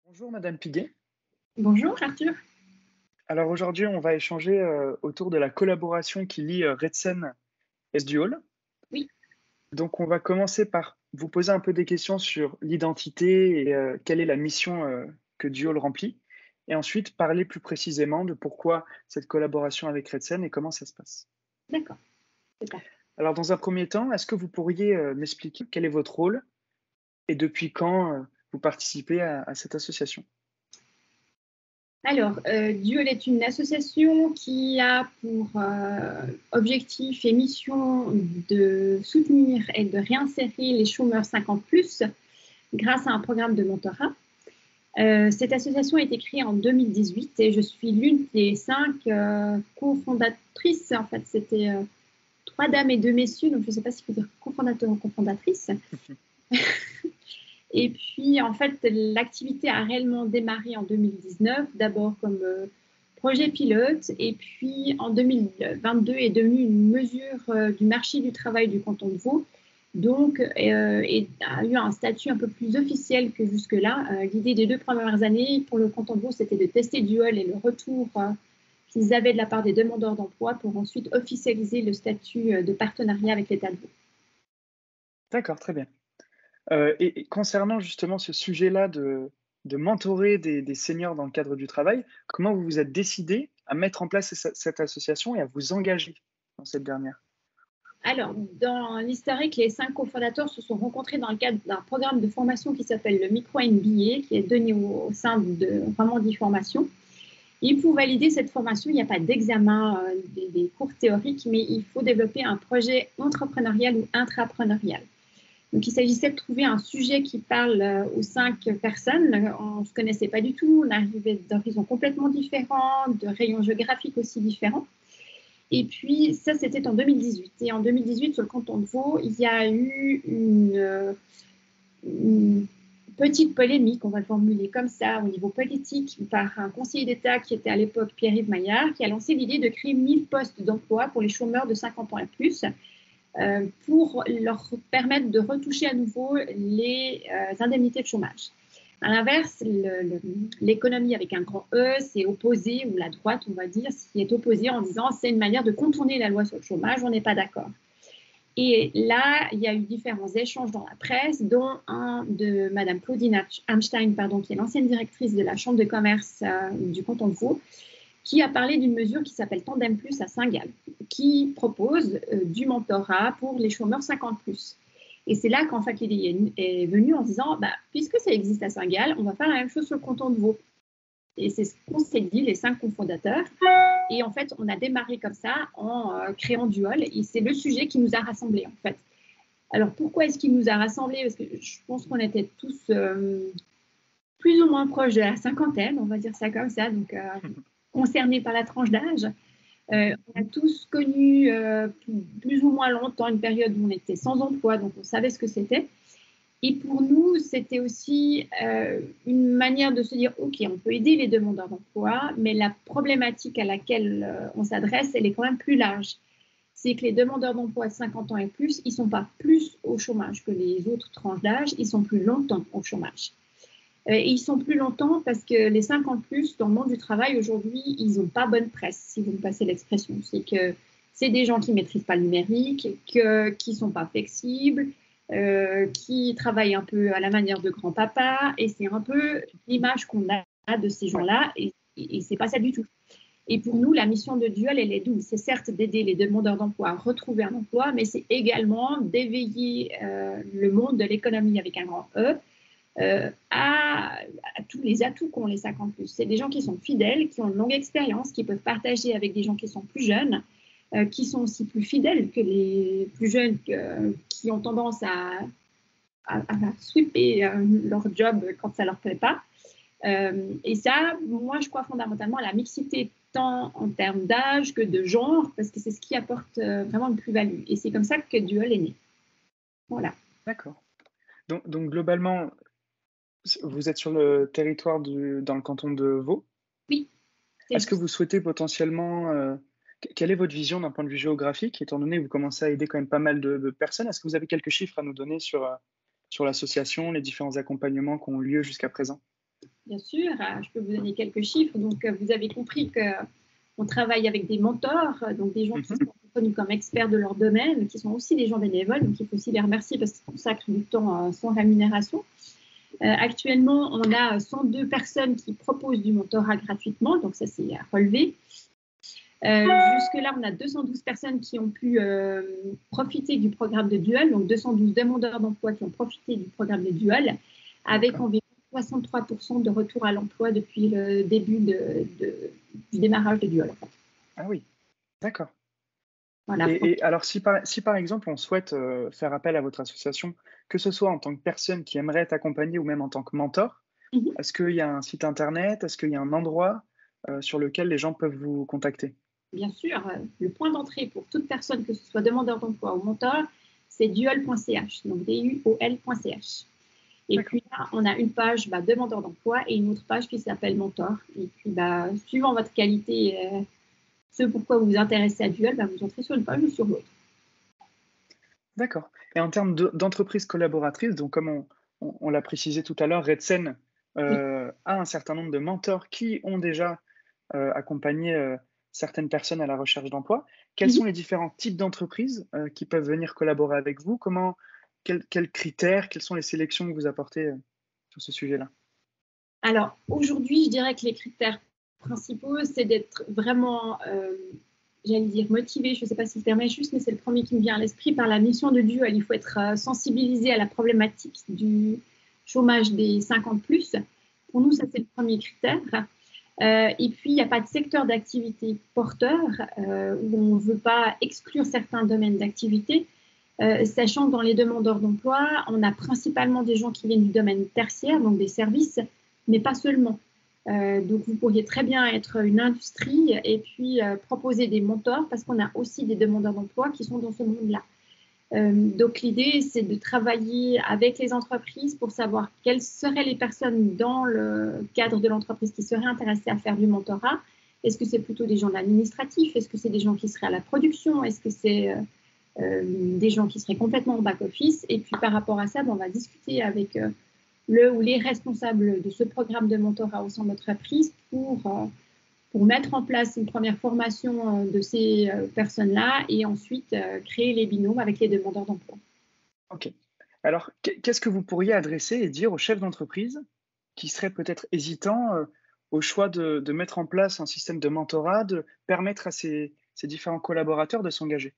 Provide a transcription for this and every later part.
Bonjour Madame Piguet. Bonjour Arthur. Alors aujourd'hui, on va échanger autour de la collaboration qui lie Redsen et Duol. Oui, Donc on va commencer par vous poser un peu des questions sur l'identité et quelle est la mission que Duol remplit. Et ensuite parler plus précisément de pourquoi cette collaboration avec Redsen et comment ça se passe. d'accord, c'est parfait. Alors dans un premier temps, est-ce que vous pourriez m'expliquer quel est votre rôle et depuis quand vous participez à cette association? Alors, Duol est une association qui a pour objectif et mission de soutenir et de réinsérer les chômeurs 50 plus grâce à un programme de mentorat. Cette association a été créée en 2018 et je suis l'une des 5 cofondatrices. En fait, c'était 3 dames et 2 messieurs, donc je ne sais pas s'il faut dire cofondateur ou cofondatrice. Et puis, en fait, l'activité a réellement démarré en 2019, d'abord comme projet pilote, et puis en 2022 est devenue une mesure du marché du travail du canton de Vaud, donc et a eu un statut un peu plus officiel que jusque-là. L'idée des 2 premières années pour le canton de Vaud, c'était de tester Duol et le retour qu'ils avaient de la part des demandeurs d'emploi pour ensuite officialiser le statut de partenariat avec l'État de Vaud. D'accord, très bien. Et concernant justement ce sujet-là de mentorer des seniors dans le cadre du travail, comment vous vous êtes décidé à mettre en place cette association et à vous engager dans cette dernière? Alors, dans l'historique, les 5 cofondateurs se sont rencontrés dans le cadre d'un programme de formation qui s'appelle le Micro MBA, qui est donné au sein de vraiment 10 formations. Et pour valider cette formation, il n'y a pas d'examen des cours théoriques, mais il faut développer un projet entrepreneurial ou intrapreneurial. Donc, il s'agissait de trouver un sujet qui parle aux 5 personnes. On ne se connaissait pas du tout, on arrivait d'horizons complètement différents, de rayons géographiques aussi différents. Et puis, ça, c'était en 2018. Et en 2018, sur le canton de Vaud, il y a eu une petite polémique, on va le formuler comme ça, au niveau politique, par un conseiller d'État qui était à l'époque Pierre-Yves Maillard, qui a lancé l'idée de créer 1000 postes d'emploi pour les chômeurs de 50 ans et plus, pour leur permettre de retoucher à nouveau les indemnités de chômage. À l'inverse, l'économie avec un grand E, c'est opposé, ou la droite, on va dire, qui est opposée en disant c'est une manière de contourner la loi sur le chômage, on n'est pas d'accord. Et là, il y a eu différents échanges dans la presse, dont un de Madame Claudine Amstein, qui est l'ancienne directrice de la Chambre de commerce du canton de Vaud, qui a parlé d'une mesure qui s'appelle Tandem Plus à Saint-Gall, qui propose du mentorat pour les chômeurs 50 plus. Et c'est là qu'en fait l'idée est venue en disant, puisque ça existe à Saint-Gall, on va faire la même chose sur le canton de Vaud. Et c'est ce qu'on s'est dit, les 5 cofondateurs. Et en fait, on a démarré comme ça en créant Duol. Et c'est le sujet qui nous a rassemblés, en fait. Alors, pourquoi est-ce qu'il nous a rassemblés? Parce que je pense qu'on était tous plus ou moins proches de la cinquantaine, on va dire ça comme ça, donc concernés par la tranche d'âge. On a tous connu plus ou moins longtemps une période où on était sans emploi, donc on savait ce que c'était. Et pour nous, c'était aussi une manière de se dire, OK, on peut aider les demandeurs d'emploi, mais la problématique à laquelle on s'adresse, elle est quand même plus large. C'est que les demandeurs d'emploi de 50 ans et plus, ils ne sont pas plus au chômage que les autres tranches d'âge, ils sont plus longtemps au chômage. Et ils sont plus longtemps parce que les 50 plus, dans le monde du travail aujourd'hui, ils n'ont pas bonne presse, si vous me passez l'expression. C'est que c'est des gens qui ne maîtrisent pas le numérique, qui ne sont pas flexibles, qui travaillent un peu à la manière de grand-papa. Et c'est un peu l'image qu'on a de ces Ouais, gens-là. Et ce n'est pas ça du tout. Et pour nous, la mission de Duol, elle est double. C'est certes d'aider les demandeurs d'emploi à retrouver un emploi, mais c'est également d'éveiller le monde de l'économie avec un grand E à tous les atouts qu'ont les 50 plus. C'est des gens qui sont fidèles, qui ont une longue expérience, qui peuvent partager avec des gens qui sont plus jeunes, qui sont aussi plus fidèles que les plus jeunes qui ont tendance à sweeper leur job quand ça ne leur plaît pas. Et ça, moi, je crois fondamentalement à la mixité tant en termes d'âge que de genre, parce que c'est ce qui apporte vraiment une plus-value. Et c'est comme ça que Duol est né. Voilà. d'accord. Donc globalement, vous êtes sur le territoire dans le canton de Vaud. Oui, c'est Est-ce que juste. vous souhaitez potentiellement, quelle est votre vision d'un point de vue géographique, étant donné que vous commencez à aider quand même pas mal de personnes? Est-ce que vous avez quelques chiffres à nous donner sur l'association, les différents accompagnements qui ont eu lieu jusqu'à présent? Bien sûr, je peux vous donner quelques chiffres. Donc, vous avez compris qu'on travaille avec des mentors, donc des gens qui sont reconnus comme experts de leur domaine, qui sont aussi des gens bénévoles, donc il faut aussi les remercier parce qu'ils consacrent du temps sans rémunération. Actuellement, on a 102 personnes qui proposent du mentorat gratuitement, donc ça c'est à relever. Jusque-là, on a 212 personnes qui ont pu profiter du programme de Dual, donc 212 demandeurs d'emploi qui ont profité du programme de Dual, avec environ 63% de retour à l'emploi depuis le début du démarrage de Dual. En fait. Ah oui, d'accord. Voilà. Et alors, si par exemple, on souhaite faire appel à votre association, que ce soit en tant que personne qui aimerait être accompagnée ou même en tant que mentor, est-ce qu'il y a un site internet, est-ce qu'il y a un endroit sur lequel les gens peuvent vous contacter? Bien sûr, le point d'entrée pour toute personne, que ce soit demandeur d'emploi ou mentor, c'est duol.ch, donc duol.ch. Et puis là, on a une page demandeur d'emploi et une autre page qui s'appelle mentor. Et puis, suivant votre qualité, ce pourquoi vous vous intéressez à Dual, vous entrez sur une page ou sur l'autre. D'accord. Et en termes d'entreprises collaboratrices, donc comme on l'a précisé tout à l'heure, Redsen a un certain nombre de mentors qui ont déjà accompagné certaines personnes à la recherche d'emploi. Quels sont les différents types d'entreprises qui peuvent venir collaborer avec vous? Quels critères, quelles sont les sélections que vous apportez sur ce sujet-là? Alors, aujourd'hui, je dirais que les critères principaux, c'est d'être vraiment, j'allais dire, motivé. Je ne sais pas si le terme est juste, mais c'est le premier qui me vient à l'esprit par la mission de Dual. Il faut être sensibilisé à la problématique du chômage des 50+. Pour nous, ça, c'est le premier critère. Et puis, il n'y a pas de secteur d'activité porteur où on ne veut pas exclure certains domaines d'activité. Sachant que dans les demandeurs d'emploi, on a principalement des gens qui viennent du domaine tertiaire, donc des services, mais pas seulement. Donc, vous pourriez très bien être une industrie et puis proposer des mentors parce qu'on a aussi des demandeurs d'emploi qui sont dans ce monde-là. Donc, l'idée, c'est de travailler avec les entreprises pour savoir quelles seraient les personnes dans le cadre de l'entreprise qui seraient intéressées à faire du mentorat. Est-ce que c'est plutôt des gens de l'administratif? Est-ce que c'est des gens qui seraient à la production? Est-ce que c'est des gens qui seraient complètement en back-office? Et puis, par rapport à ça, on va discuter avec le ou les responsables de ce programme de mentorat au sein de l'entreprise pour mettre en place une première formation de ces personnes-là et ensuite créer les binômes avec les demandeurs d'emploi. OK. Alors, qu'est-ce que vous pourriez adresser et dire aux chefs d'entreprise qui seraient peut-être hésitants au choix de mettre en place un système de mentorat, de permettre à ces différents collaborateurs de s'engager?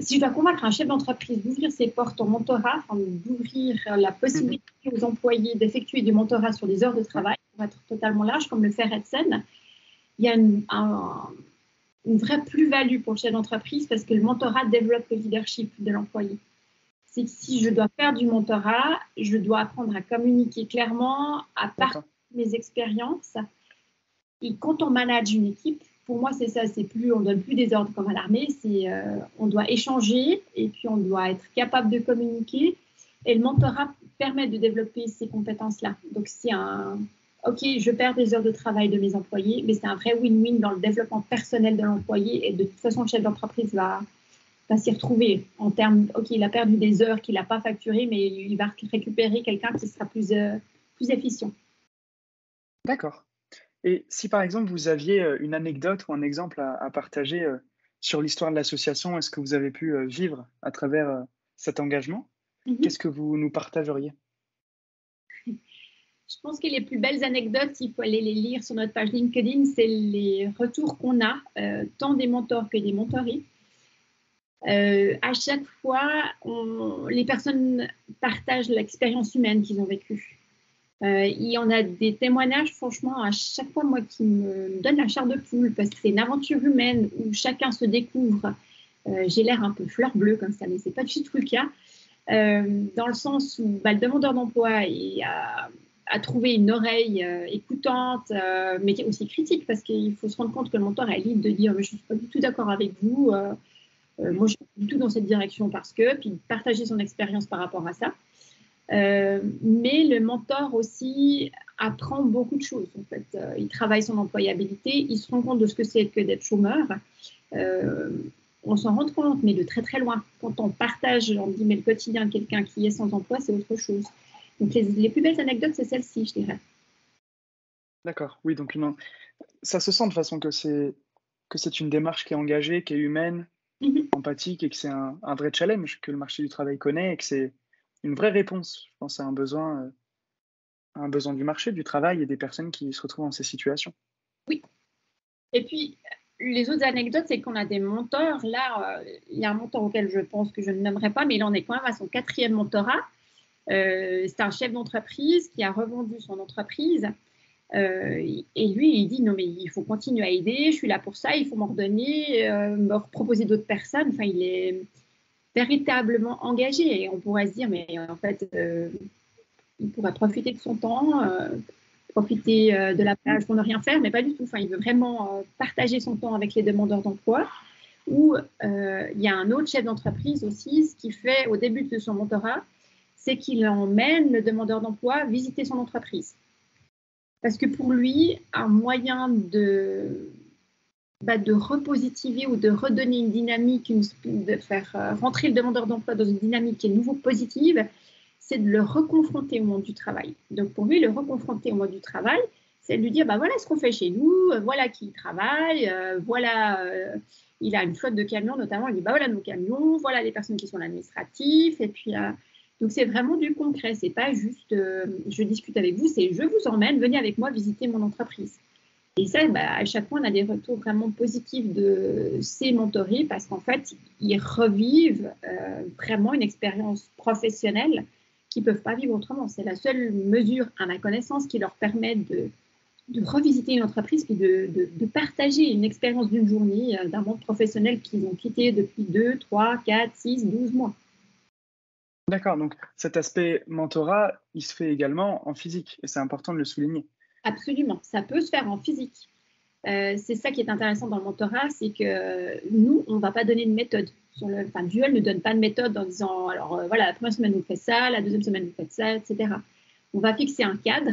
Si je dois convaincre un chef d'entreprise d'ouvrir ses portes en mentorat, d'ouvrir la possibilité aux employés d'effectuer du mentorat sur des heures de travail, pour être totalement large, comme le fait Redsen, il y a une vraie plus-value pour le chef d'entreprise parce que le mentorat développe le leadership de l'employé. C'est que si je dois faire du mentorat, je dois apprendre à communiquer clairement, à partager mes expériences. Et quand on manage une équipe, pour moi, c'est ça, c'est plus, on donne plus des ordres comme à l'armée, c'est on doit échanger et puis on doit être capable de communiquer. Et le mentorat permet de développer ces compétences-là. Donc, c'est OK, je perds des heures de travail de mes employés, mais c'est un vrai win-win dans le développement personnel de l'employé. Et de toute façon, le chef d'entreprise va s'y retrouver en termes, OK, il a perdu des heures qu'il n'a pas facturées, mais il va récupérer quelqu'un qui sera plus efficient. D'accord. Et si par exemple vous aviez une anecdote ou un exemple à partager sur l'histoire de l'association, est-ce que vous avez pu vivre à travers cet engagement? Qu'est-ce que vous nous partageriez? Je pense que les plus belles anecdotes, il faut aller les lire sur notre page LinkedIn, c'est les retours qu'on a, tant des mentors que des mentorés. À chaque fois, les personnes partagent l'expérience humaine qu'ils ont vécue. Il y en a des témoignages, franchement, à chaque fois, moi, qui me donnent la chair de poule, parce que c'est une aventure humaine où chacun se découvre. J'ai l'air un peu fleur bleue comme ça, mais ce n'est pas du tout le cas. Dans le sens où le demandeur d'emploi a trouvé une oreille écoutante, mais aussi critique, parce qu'il faut se rendre compte que le mentor est libre de dire « je ne suis pas du tout d'accord avec vous, moi je ne suis pas du tout dans cette direction parce que », puis partager son expérience par rapport à ça. Mais le mentor aussi apprend beaucoup de choses. En fait. Il travaille son employabilité, il se rend compte de ce que c'est que d'être chômeur. On s'en rend compte, mais de très très loin. Quand on partage, on dit, mais le quotidien de quelqu'un qui est sans emploi, c'est autre chose. Donc, les plus belles anecdotes, c'est celle-ci, je dirais. D'accord, oui, donc ça se sent de façon que c'est une démarche qui est engagée, qui est humaine, Mhm. empathique et que c'est un vrai challenge que le marché du travail connaît et que c'est une vraie réponse, je pense, à un besoin du marché du travail et des personnes qui se retrouvent dans ces situations. Oui. Et puis, les autres anecdotes, c'est qu'on a des mentors. Là, il y a un mentor auquel je pense que je ne nommerai pas, mais il en est quand même à son 4e mentorat. C'est un chef d'entreprise qui a revendu son entreprise. Et lui, il dit, non, mais il faut continuer à aider, je suis là pour ça, il faut m'en redonner, me proposer d'autres personnes. Enfin, il est véritablement engagé. Et on pourrait se dire, mais en fait, il pourrait profiter de son temps, profiter de la plage pour ne rien faire, mais pas du tout. Enfin, il veut vraiment partager son temps avec les demandeurs d'emploi. Ou il y a un autre chef d'entreprise aussi, ce qu'il fait au début de son mentorat, c'est qu'il emmène le demandeur d'emploi visiter son entreprise. Parce que pour lui, un moyen de repositiver ou de redonner une dynamique, de faire rentrer le demandeur d'emploi dans une dynamique qui est nouveau positive, c'est de le reconfronter au monde du travail. Donc pour lui, le reconfronter au monde du travail, c'est de lui dire, bah voilà ce qu'on fait chez nous, voilà qui travaille, voilà, il a une flotte de camions notamment, il dit, bah voilà nos camions, voilà les personnes qui sont l'administratif, et puis donc c'est vraiment du concret, c'est pas juste je discute avec vous, c'est je vous emmène, venez avec moi visiter mon entreprise. Et ça, bah, à chaque fois, on a des retours vraiment positifs de ces mentorés parce qu'en fait, ils revivent vraiment une expérience professionnelle qu'ils ne peuvent pas vivre autrement. C'est la seule mesure, à ma connaissance, qui leur permet de revisiter une entreprise et de partager une expérience d'une journée d'un monde professionnel qu'ils ont quitté depuis 2, 3, 4, 6, 12 mois. D'accord, donc cet aspect mentorat, il se fait également en physique et c'est important de le souligner. Absolument, ça peut se faire en physique. C'est ça qui est intéressant dans le mentorat, c'est que nous, on ne va pas donner de méthode. Duel ne donne pas de méthode en disant, alors voilà, la première semaine, vous faites ça, la deuxième semaine, vous faites ça, etc. On va fixer un cadre,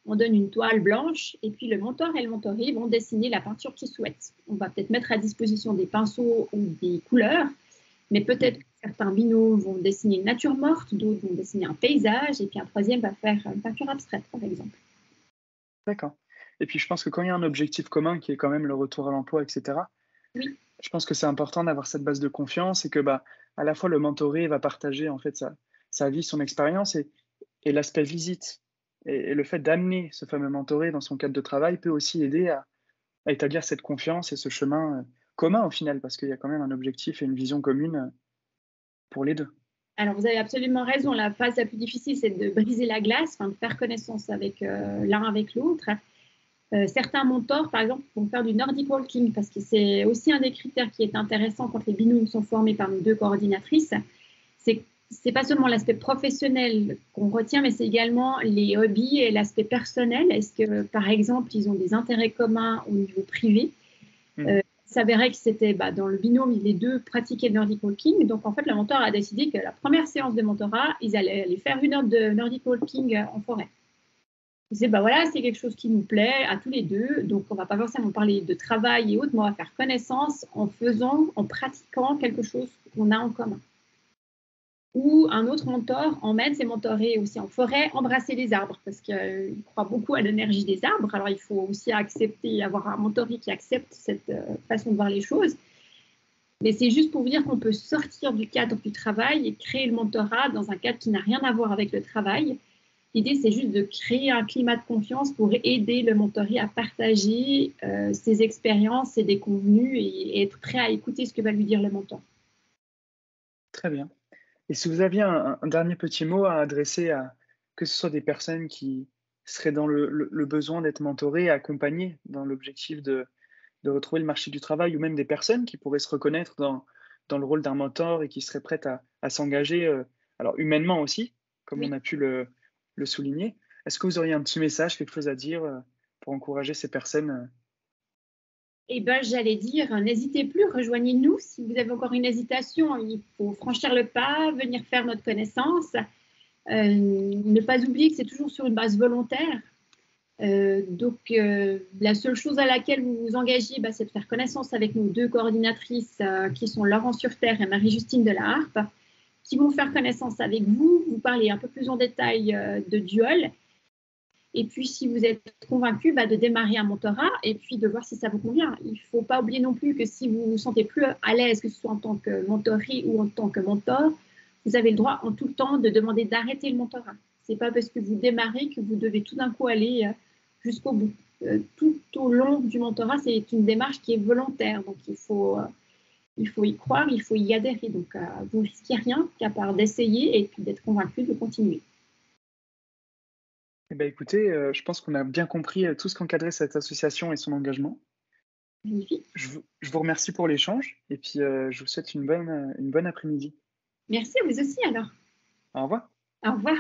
on donne une toile blanche, et puis le mentor et le mentoré vont dessiner la peinture qu'ils souhaitent. On va peut-être mettre à disposition des pinceaux ou des couleurs, mais peut-être que certains binômes vont dessiner une nature morte, d'autres vont dessiner un paysage, et puis un troisième va faire une peinture abstraite, par exemple. D'accord. Et puis je pense que quand il y a un objectif commun qui est quand même le retour à l'emploi, et cetera, Oui, je pense que c'est important d'avoir cette base de confiance et que, bah, à la fois le mentoré va partager en fait sa vie, son expérience et l'aspect visite et le fait d'amener ce fameux mentoré dans son cadre de travail peut aussi aider à établir cette confiance et ce chemin, commun au final parce qu'il y a quand même un objectif et une vision commune, pour les 2. alors vous avez absolument raison. La phase la plus difficile, c'est de briser la glace, enfin, de faire connaissance avec l'un avec l'autre. Certains mentors, par exemple, vont faire du Nordic Walking parce que c'est aussi un des critères qui est intéressant quand les binômes sont formés par nos 2 coordinatrices. C'est pas seulement l'aspect professionnel qu'on retient, mais c'est également les hobbies et l'aspect personnel. Est-ce que, par exemple, ils ont des intérêts communs au niveau privé? Mmh. Il s'avérait que c'était dans le binôme, les 2 pratiquaient le Nordic Walking. Donc, en fait, le mentor a décidé que la première séance de mentorat, ils allaient aller faire 1 heure de Nordic Walking en forêt. Ils disaient, voilà, c'est quelque chose qui nous plaît à tous les 2. Donc, on ne va pas forcément parler de travail et autres, mais on va faire connaissance en faisant, en pratiquant quelque chose qu'on a en commun. Ou un autre mentor emmène ses mentorés aussi en forêt embrasser les arbres parce qu'il croit beaucoup à l'énergie des arbres. Alors, il faut aussi accepter, avoir un mentoré qui accepte cette façon de voir les choses. Mais c'est juste pour vous dire qu'on peut sortir du cadre du travail et créer le mentorat dans un cadre qui n'a rien à voir avec le travail. L'idée, c'est juste de créer un climat de confiance pour aider le mentoré à partager ses expériences et des convenus et être prêt à écouter ce que va lui dire le mentor. Très bien. Et si vous aviez un dernier petit mot à adresser à que ce soit des personnes qui seraient dans le besoin d'être mentorées, accompagnées dans l'objectif de retrouver le marché du travail ou même des personnes qui pourraient se reconnaître dans le rôle d'un mentor et qui seraient prêtes à s'engager, alors humainement aussi, comme on Oui. a pu le souligner. Est-ce que vous auriez un petit message, quelque chose à dire, pour encourager ces personnes, Eh bien, j'allais dire, n'hésitez plus, rejoignez-nous. Si vous avez encore une hésitation, il faut franchir le pas, venir faire notre connaissance. Ne pas oublier que c'est toujours sur une base volontaire. La seule chose à laquelle vous vous engagez, c'est de faire connaissance avec nos 2 coordinatrices qui sont Laurent Surterre et Marie-Justine de la Harpe. qui vont faire connaissance avec vous, vous parler un peu plus en détail de Duol. Et puis, si vous êtes convaincu, de démarrer un mentorat et puis de voir si ça vous convient. Il ne faut pas oublier non plus que si vous vous sentez plus à l'aise, que ce soit en tant que mentorée ou en tant que mentor, vous avez le droit en tout temps de demander d'arrêter le mentorat. Ce n'est pas parce que vous démarrez que vous devez tout d'un coup aller jusqu'au bout. Tout au long du mentorat, c'est une démarche qui est volontaire. Donc, il faut y croire, il faut y adhérer. Donc, vous ne risquez rien qu'à part d'essayer et puis d'être convaincu de continuer. Eh ben, écoutez, je pense qu'on a bien compris, tout ce qu'encadrait cette association et son engagement. Magnifique. Je vous remercie pour l'échange et puis, je vous souhaite une bonne après-midi. Merci à vous aussi alors. Au revoir. Au revoir.